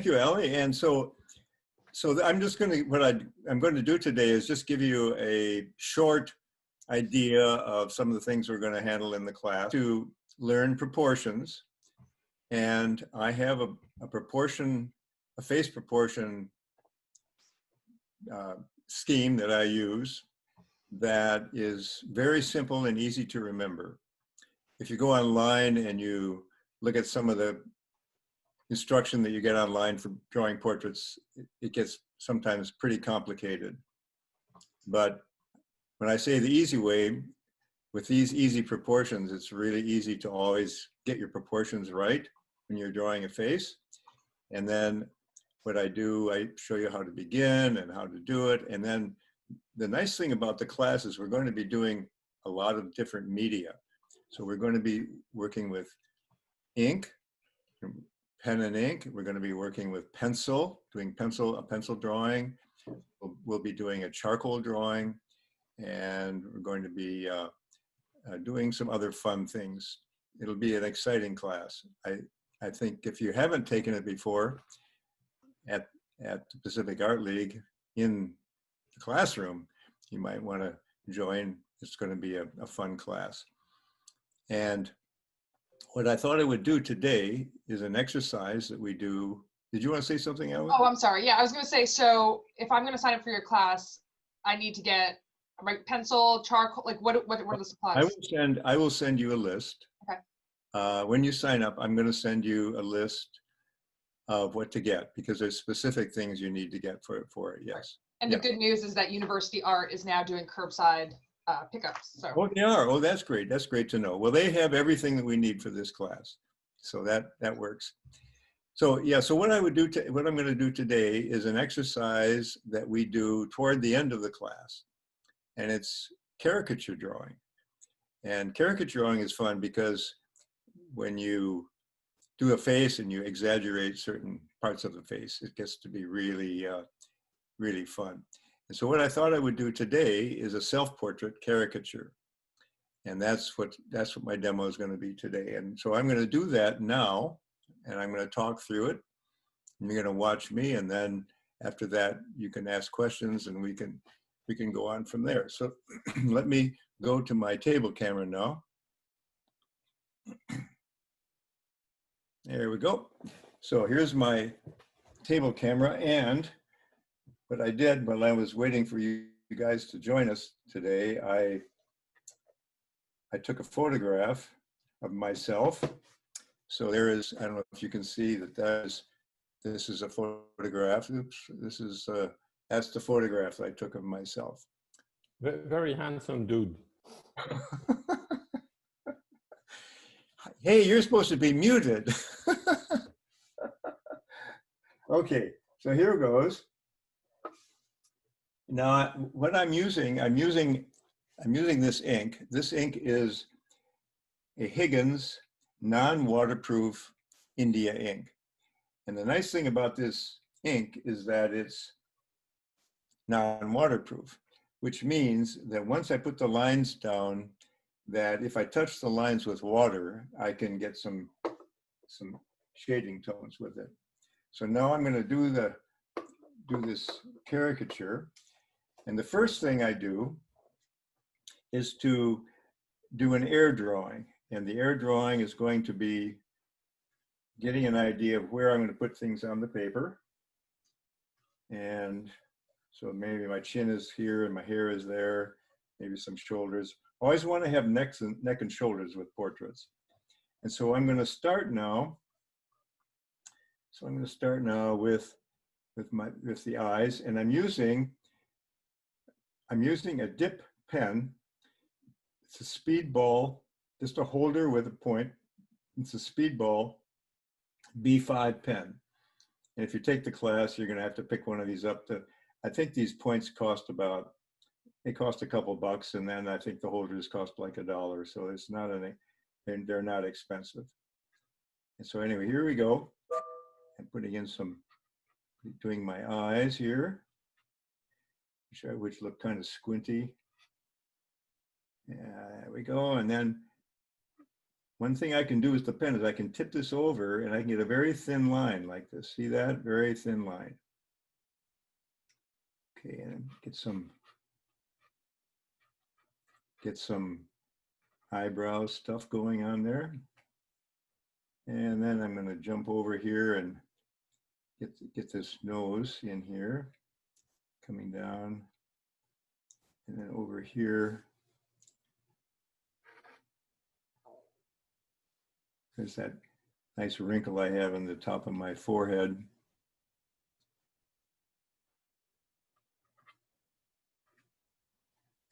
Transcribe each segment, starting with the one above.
thank you, Allie. And so I'm just going to, I'm going to do today is just give you a short idea of some of the things we're going to handle in the class to learn proportions. And I have a proportion, a face proportion scheme that I use that is very simple and easy to remember. If you go online and you look at some of the instruction that you get online for drawing portraits, it gets sometimes pretty complicated. But when I say the easy way, with these easy proportions, it's really easy to always get your proportions right when you're drawing a face. And then what I do, I show you how to begin and how to do it. And then the nice thing about the class is we're going to be doing a lot of different media. So we're going to be working with ink, pen and ink. We're going to be working with pencil, doing a pencil drawing. We'll be doing a charcoal drawing, and we're going to be doing some other fun things. It'll be an exciting class. I think if you haven't taken it before at the Pacific Art League in the classroom, you might want to join. It's going to be a fun class. And what I thought I would do today is an exercise that we do. Did you want to say something, Ellen? Oh, I'm sorry. Yeah, I was going to say, so if I'm going to sign up for your class, I need to get my pencil, charcoal, like what are the supplies? I will send you a list. Okay. When you sign up, I'm going to send you a list of what to get, because there's specific things you need to get for it. Yes. And the good news is that University Art is now doing curbside pickups. So. Oh, they are. Oh, that's great. That's great to know. Well, they have everything that we need for this class, so that works. So yeah. So what I would do, what I'm going to do today is an exercise that we do toward the end of the class, and it's caricature drawing. And caricature drawing is fun because when you do a face and you exaggerate certain parts of the face, it gets to be really, really fun. And so what I thought I would do today is a self-portrait caricature. And that's what my demo is going to be today. And so I'm going to do that now, and I'm going to talk through it. And you're going to watch me, and then after that, you can ask questions, and we can go on from there. So let me go to my table camera now. There we go. So here's my table camera, and what I did while I was waiting for you guys to join us today, I took a photograph of myself. So there is, I don't know if you can see that this is a photograph. Oops, this is, that's the photograph that I took of myself. Very handsome dude. Hey, you're supposed to be muted. Okay, so here goes. Now, what I'm using this ink. This ink is a Higgins non-waterproof India ink. And the nice thing about this ink is that it's non-waterproof, which means that once I put the lines down, that if I touch the lines with water, I can get some shading tones with it. So now I'm going to do this caricature. And the first thing I do is to do an air drawing. And the air drawing is going to be getting an idea of where I'm going to put things on the paper. And so maybe my chin is here and my hair is there, maybe some shoulders. Always want to have neck and shoulders with portraits. And so I'm going to start now. So I'm going to start now with the eyes, and I'm using a dip pen. It's a Speedball, just a holder with a point. It's a Speedball B5 pen. And if you take the class, you're going to have to pick one of these up. I think these points cost they cost a couple bucks, and then I think the holders cost like $1. So it's not they're not expensive. And so anyway, here we go. I'm putting in doing my eyes here, which look kind of squinty. Yeah, there we go. And then one thing I can do with the pen is I can tip this over and I can get a very thin line like this. See that? Very thin line. Okay, and get some eyebrow stuff going on there. And then I'm going to jump over here and get this nose in here, coming down, and then over here. There's that nice wrinkle I have in the top of my forehead.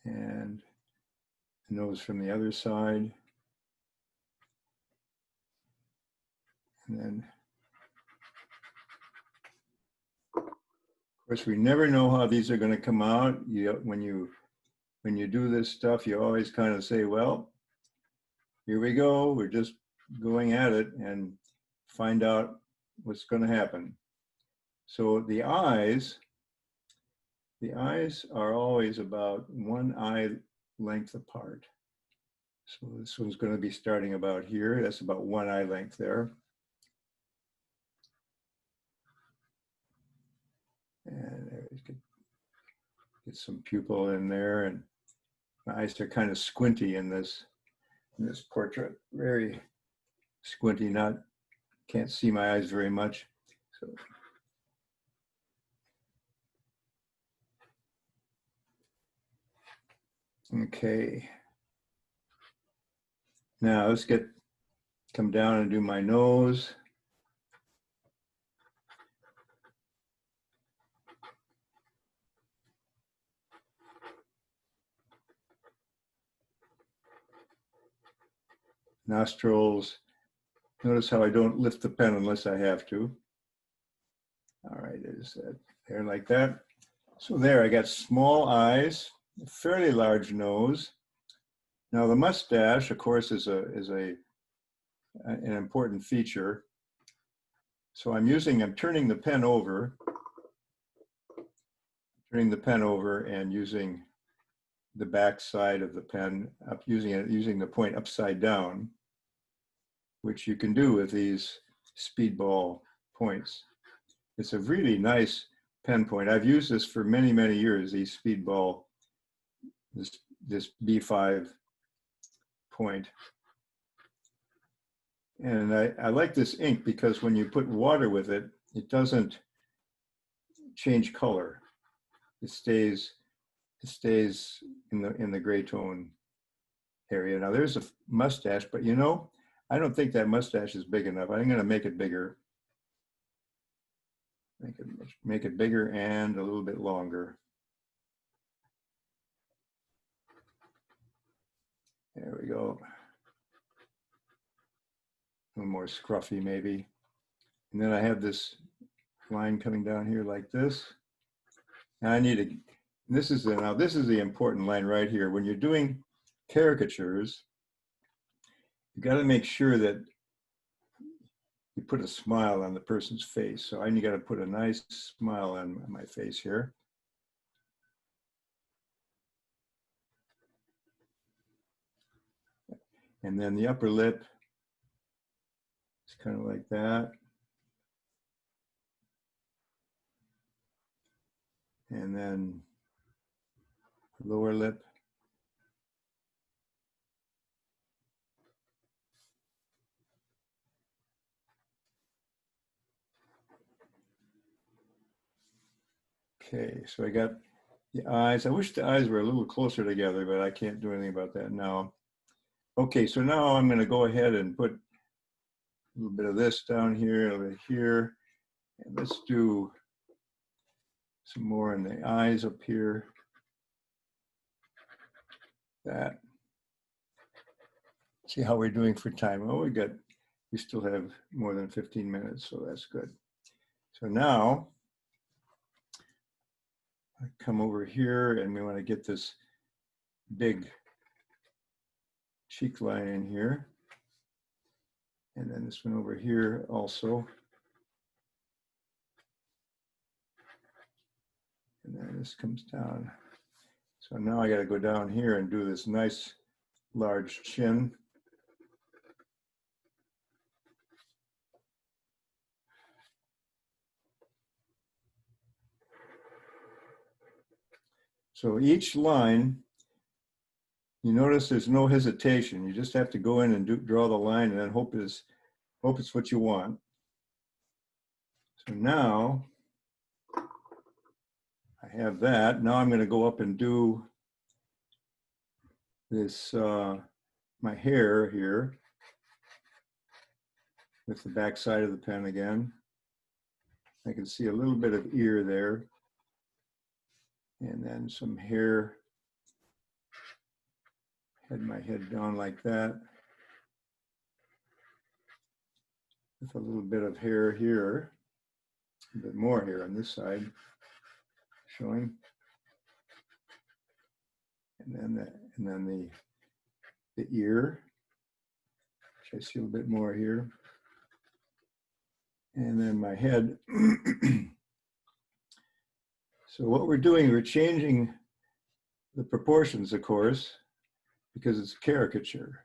And nose from the other side. And then, of course, we never know how these are going to come out. When you do this stuff, you always kind of say, well, here we go. We're just going at it and find out what's going to happen. So the eyes are always about one eye length apart. So this one's going to be starting about here. That's about one eye length there. And there we get some pupil in there, and my eyes are kind of squinty in this portrait. Very squinty, can't see my eyes very much. So okay. Now let's come down and do my nose. Nostrils. Notice how I don't lift the pen unless I have to. All right, there's that, there like that. So there, I got small eyes, a fairly large nose. Now the mustache, of course, is an important feature. So I'm turning the pen over, and using the back side of the pen, using the point upside down, which you can do with these speedball points. It's a really nice pen point. I've used this for many, many years, these speedball, this B5 point. And I like this ink because when you put water with it, it doesn't change color. It stays in the gray tone area. Now there's a mustache, but you know, I don't think that mustache is big enough. I'm going to make it bigger. Make it bigger and a little bit longer. There we go. A little more scruffy maybe. And then I have this line coming down here like this. Now this is the important line right here. When you're doing caricatures, you got to make sure that you put a smile on the person's face. So you got to put a nice smile on my face here. And then the upper lip is kind of like that. And then lower lip. Okay, so I got the eyes. I wish the eyes were a little closer together, but I can't do anything about that now. Okay, so now I'm going to go ahead and put a little bit of this down here, a little bit here. And let's do some more in the eyes up here. That. See how we're doing for time. Oh, we still have more than 15 minutes, so that's good. So now I come over here and we want to get this big cheek line in here. And then this one over here also. And then this comes down. So now I got to go down here and do this nice large chin. So each line, you notice there's no hesitation. You just have to go in and draw the line and then hope it's what you want. So now I have that. Now I'm going to go up and do this, my hair here with the back side of the pen again. I can see a little bit of ear there. And then some hair. Head my head down like that. With a little bit of hair here. A bit more hair on this side showing. And then the ear, which I see a little bit more here. And then my head. So what we're doing, we're changing the proportions, of course, because it's a caricature.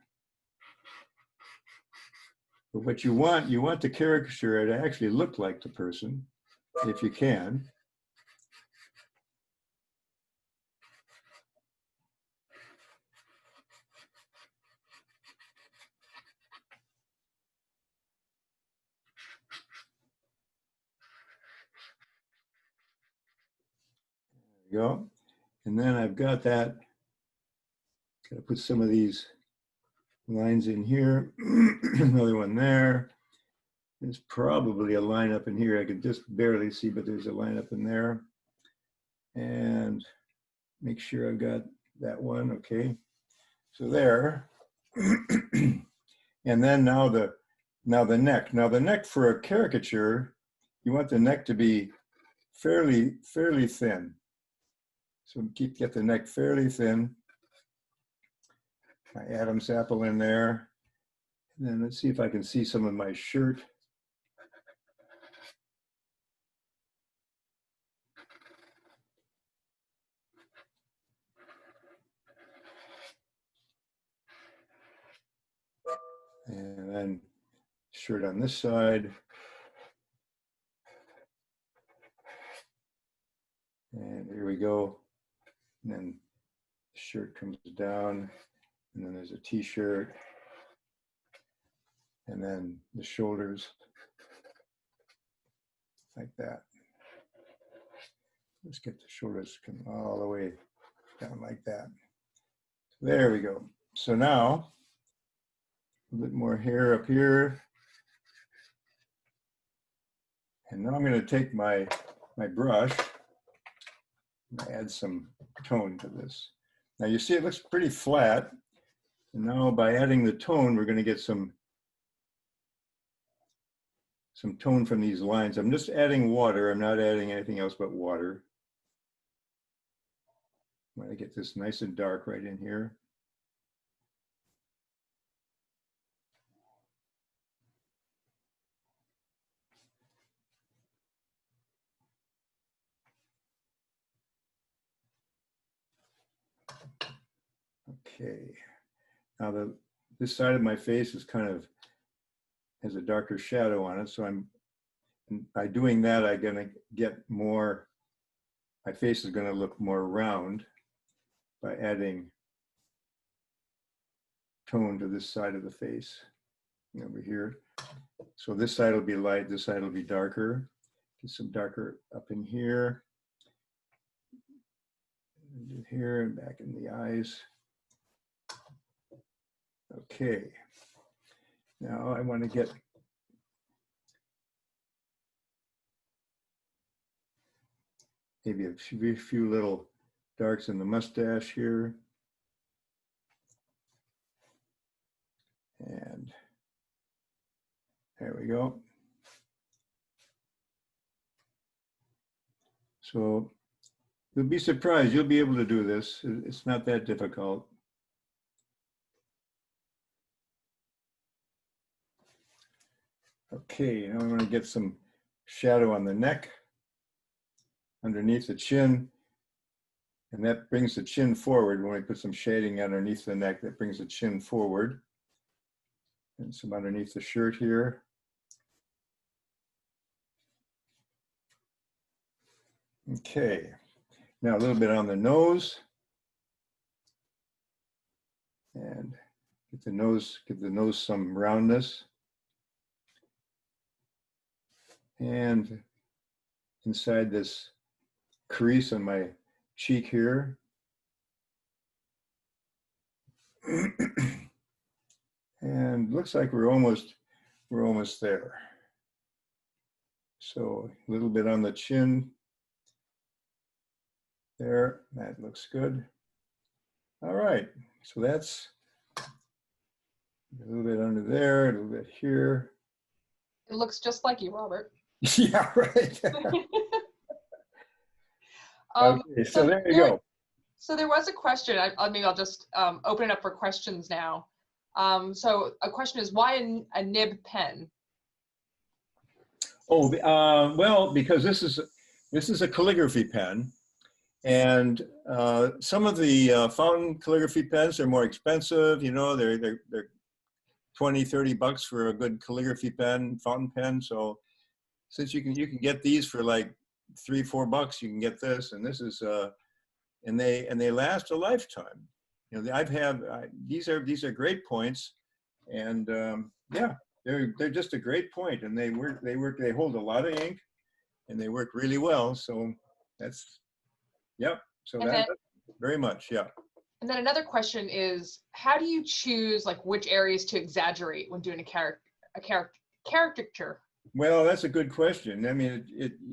But what you want the caricature to actually look like the person, if you can. There you go. And then I've got that. Got to put some of these lines in here. Another one there. There's probably a line up in here. I can just barely see, but there's a line up in there. And make sure I've got that one. Okay. So there. And then now the neck. Now the neck for a caricature, you want the neck to be fairly thin. So get the neck fairly thin. My Adam's apple in there. And then let's see if I can see some of my shirt. And then shirt on this side. And here we go. And then the shirt comes down. And then there's a t-shirt. And then the shoulders like that. Let's get the shoulders come all the way down like that. There we go. So now, a bit more hair up here. And now I'm going to take my brush and add some tone to this. Now you see it looks pretty flat. And now by adding the tone, we're going to get some tone from these lines. I'm just adding water. I'm not adding anything else but water. I'm going to get this nice and dark right in here. Okay. Now this side of my face is kind of has a darker shadow on it. So by doing that, I'm going to get more, my face is going to look more round by adding tone to this side of the face over here. So this side will be light, this side will be darker. Get some darker up in here. And here and back in the eyes. Okay. Now I want to get maybe a few little darks in the mustache here. And there we go. So you'll be surprised, you'll be able to do this. It's not that difficult. Okay, now I want to get some shadow on the neck, underneath the chin, and that brings the chin forward. When we put some shading underneath the neck, that brings the chin forward. And some underneath the shirt here. Okay, Now a little bit on the nose. And give the nose some roundness. And inside this crease on my cheek here. And looks like we're almost there. So a little bit on the chin there, that looks good. All right, so that's a little bit under there, a little bit here. It looks just like you, Robert. Yeah, right. Okay, so there you go. So there was a question. Maybe I'll just open it up for questions now. So a question is, why a nib pen? Oh, well, because this is a calligraphy pen, and some of the fountain calligraphy pens are more expensive. You know, they're 20, 30 bucks for a good calligraphy pen, fountain pen. So since you can get these for like $3, $4, you can get this, and this is and they last a lifetime. You know, these are great points, and yeah, they're just a great point, and they hold a lot of ink, and they work really well. So that's, yep. So that's very much, yeah. And then another question is, how do you choose like which areas to exaggerate when doing a caricature? Well, that's a good question. I mean,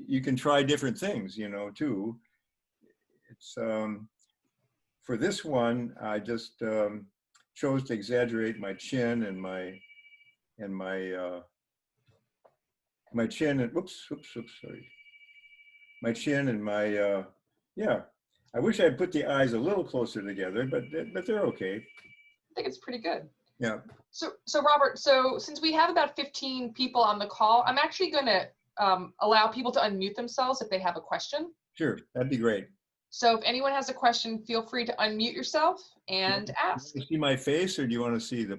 you can try different things, you know, too. It's for this one, I just chose to exaggerate my chin and my chin and sorry, my chin and my yeah. I wish I'd put the eyes a little closer together, but they're okay. I think it's pretty good. Yeah. So Robert, so since we have about 15 people on the call, I'm actually going to allow people to unmute themselves if they have a question. Sure, that'd be great. So if anyone has a question, feel free to unmute yourself and ask. Do you see my face, or do you want to see the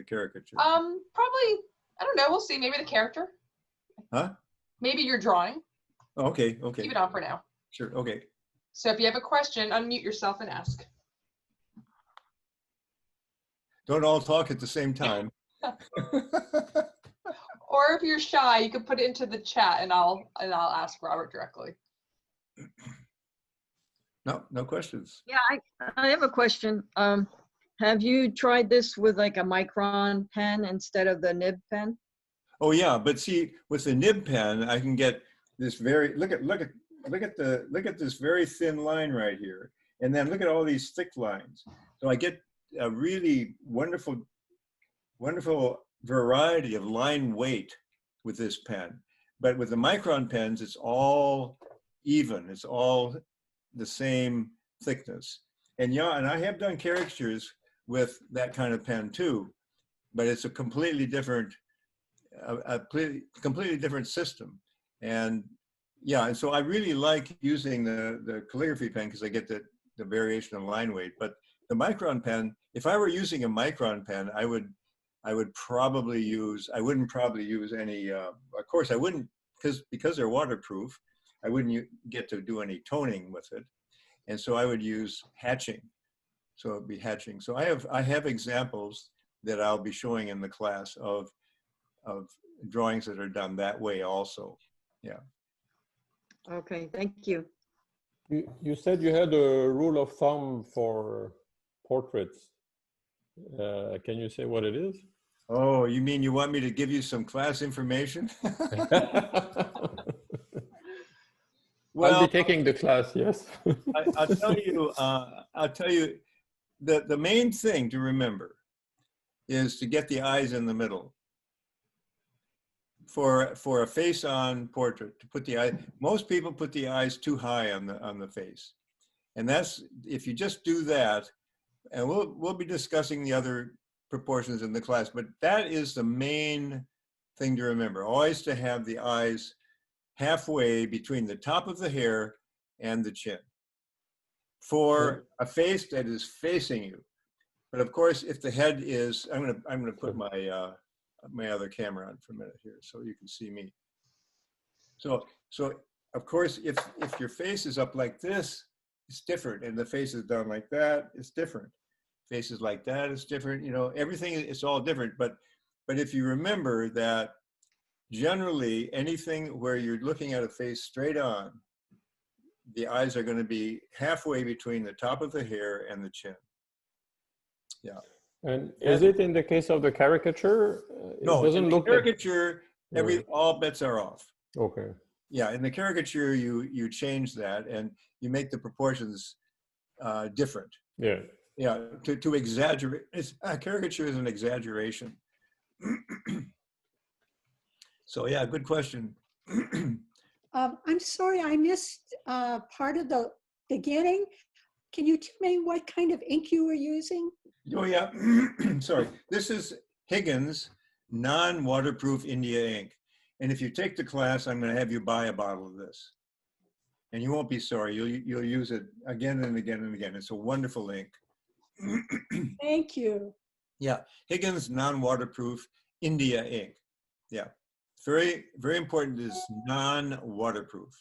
caricature? Probably, I don't know. We'll see. Maybe the character. Huh? Maybe your drawing. Okay. Okay. Keep it on for now. Sure. Okay. So if you have a question, unmute yourself and ask. Don't all talk at the same time. Or if you're shy, you can put it into the chat, and I'll ask Robert directly. No questions. Yeah, I have a question. Have you tried this with like a micron pen instead of the nib pen? Oh yeah, but see, with the nib pen, I can get this very look at this very thin line right here, and then look at all these thick lines. So I get a really wonderful variety of line weight with this pen. But with the micron pens, it's all even. It's all the same thickness. And yeah, and I have done caricatures with that kind of pen too, but it's a completely different system. And yeah, and so I really like using the calligraphy pen because I get the variation of line weight. But the micron pen, if I were using a micron pen, I wouldn't probably use any, of course I wouldn't, because they're waterproof, I wouldn't get to do any toning with it. And so I would use hatching. So it'd be hatching. So I have examples that I'll be showing in the class of drawings that are done that way also. Yeah. Okay, thank you. You said you had a rule of thumb for portraits. Can you say what it is? Oh, you mean you want me to give you some class information? Well, I'll be taking the class, yes. I'll tell you, the main thing to remember is to get the eyes in the middle. For a face-on portrait, to put the eye, most people put the eyes too high on the face, and that's, if you just do that, and we'll be discussing the other proportions in the class, but that is the main thing to remember. Always to have the eyes halfway between the top of the hair and the chin for a face that is facing you. But of course, if the head is, I'm gonna put my my other camera on for a minute here so you can see me. So of course, if your face is up like this, it's different. And the face is down like that, it's different. Faces like that, it's different. You know, everything, it's all different. But if you remember that generally anything where you're looking at a face straight on, the eyes are going to be halfway between the top of the hair and the chin. Yeah. And is it in the case of the caricature? No, It doesn't in the look like. caricature, all bets are off. Okay. Yeah, in the caricature, you change that and you make the proportions different. Yeah. Yeah, to exaggerate. Caricature is an exaggeration. So yeah, good question. I'm sorry, I missed part of the beginning. Can you tell me what kind of ink you were using? Oh yeah, sorry. This is Higgins non-waterproof India ink. And if you take the class, I'm going to have you buy a bottle of this. And you won't be sorry. You'll use it again and again and again. It's a wonderful ink. Thank you. Yeah, Higgins non-waterproof India ink. Yeah, very, very important is non-waterproof.